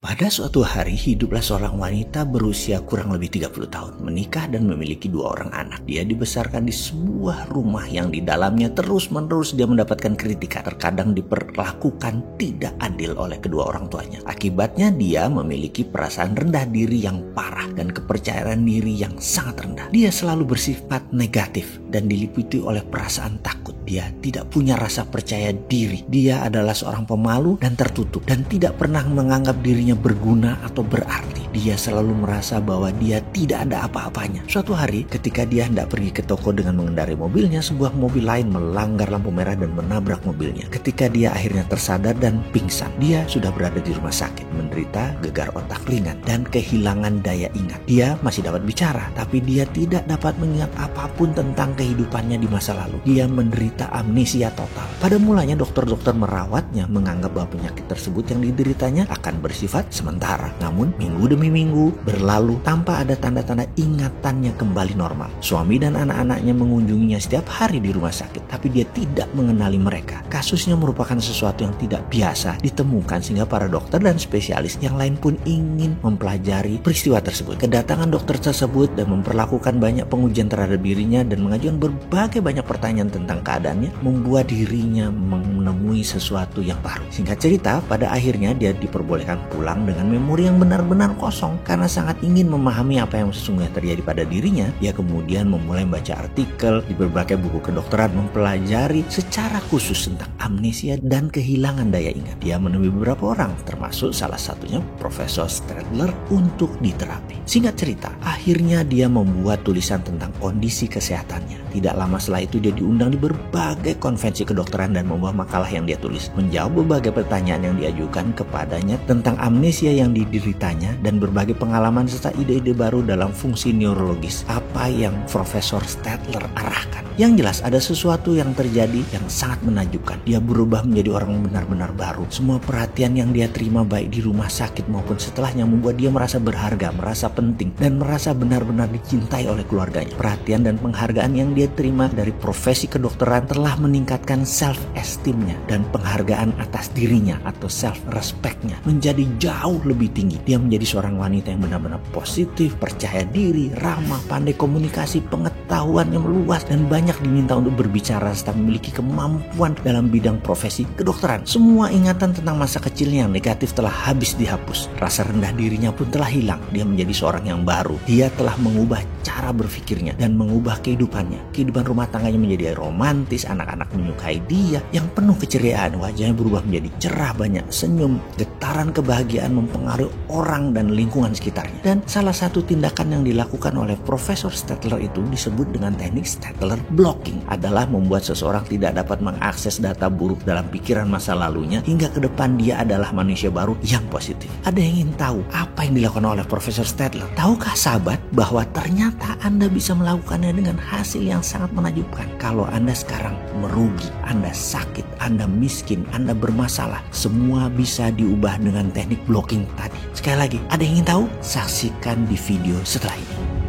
Pada suatu hari, hiduplah seorang wanita berusia kurang lebih 30 tahun, menikah dan memiliki 2 orang anak. Dia dibesarkan di sebuah rumah yang di dalamnya terus-menerus dia mendapatkan kritikan, terkadang diperlakukan tidak adil oleh kedua orang tuanya. Akibatnya dia memiliki perasaan rendah diri yang parah dan kepercayaan diri yang sangat rendah. Dia selalu bersifat negatif dan diliputi oleh perasaan takut. Dia tidak punya rasa percaya diri. Dia adalah seorang pemalu dan tertutup dan tidak pernah menganggap dirinya berguna atau berarti. Dia selalu merasa bahwa dia tidak ada apa-apanya. Suatu hari ketika dia hendak pergi ke toko dengan mengendarai mobilnya, sebuah mobil lain melanggar lampu merah dan menabrak mobilnya. Ketika dia akhirnya tersadar dan pingsan, dia sudah berada di rumah sakit, menderita gegar otak ringan dan kehilangan daya ingat. Dia masih dapat bicara, tapi dia tidak dapat mengingat apapun tentang kehidupannya di masa lalu. Dia menderita amnesia total. Pada mulanya dokter-dokter merawatnya, menganggap bahwa penyakit tersebut yang dideritanya akan bersifat sementara. Namun minggu demi minggu berlalu tanpa ada tanda-tanda ingatannya kembali normal. Suami dan anak-anaknya mengunjunginya setiap hari di rumah sakit, tapi dia tidak mengenali mereka. Kasusnya merupakan sesuatu yang tidak biasa ditemukan sehingga para dokter dan spesialis yang lain pun ingin mempelajari peristiwa tersebut. Kedatangan dokter tersebut dan memperlakukan banyak pengujian terhadap dirinya dan mengajukan berbagai banyak pertanyaan tentang keadaannya membuat dirinya menemui sesuatu yang baru. Singkat cerita, pada akhirnya dia diperbolehkan pulang dengan memori yang benar-benar kosong. Karena sangat ingin memahami apa yang sesungguhnya terjadi pada dirinya, dia kemudian memulai membaca artikel di berbagai buku kedokteran, mempelajari secara khusus tentang amnesia dan kehilangan daya ingat. Dia menemui beberapa orang, termasuk salah satunya Profesor Stadler, untuk diterapi. Singkat cerita, akhirnya dia membuat tulisan tentang kondisi kesehatannya. Tidak lama setelah itu dia diundang di berbagai konvensi kedokteran dan membawa makalah yang dia tulis, menjawab berbagai pertanyaan yang diajukan kepadanya tentang amnesia yang dideritanya dan berbagai pengalaman serta ide-ide baru dalam fungsi neurologis apa yang Profesor Stadler arahkan. Yang jelas ada sesuatu yang terjadi yang sangat menakjubkan. Dia berubah menjadi orang benar-benar baru. Semua perhatian yang dia terima baik di rumah sakit maupun setelahnya membuat dia merasa berharga, merasa penting dan merasa benar-benar dicintai oleh keluarganya. Perhatian dan penghargaan yang dia terima dari profesi kedokteran telah meningkatkan self-esteemnya dan penghargaan atas dirinya atau self-respectnya menjadi jauh lebih tinggi. Dia menjadi seorang wanita yang benar-benar positif, percaya diri, ramah, pandai komunikasi, pengetahuan yang luas dan banyak diminta untuk berbicara serta memiliki kemampuan dalam bidang profesi kedokteran. Semua ingatan tentang masa kecilnya yang negatif telah habis dihapus. Rasa rendah dirinya pun telah hilang. Dia menjadi seorang yang baru. Dia telah mengubah cara berpikirnya dan mengubah kehidupannya. Kehidupan rumah tangganya menjadi romantis, anak-anak menyukai dia yang penuh keceriaan. Wajahnya berubah menjadi cerah, banyak senyum, getaran kebahagiaan mempengaruhi orang dan lingkungan sekitarnya. Dan salah satu tindakan yang dilakukan oleh Profesor Stadler itu disebut dengan teknik Stadler blocking, adalah membuat seseorang tidak dapat mengakses data buruk dalam pikiran masa lalunya hingga ke depan dia adalah manusia baru yang positif. Ada yang ingin tahu apa yang dilakukan oleh Profesor Stadler? Tahukah sahabat bahwa ternyata Anda bisa melakukannya dengan hasil yang sangat menakjubkan? Kalau Anda sekarang merugi, Anda sakit, Anda miskin, Anda bermasalah, semua bisa diubah dengan teknik blocking tadi. Sekali lagi, ada yang ingin tahu? Saksikan di video setelah ini.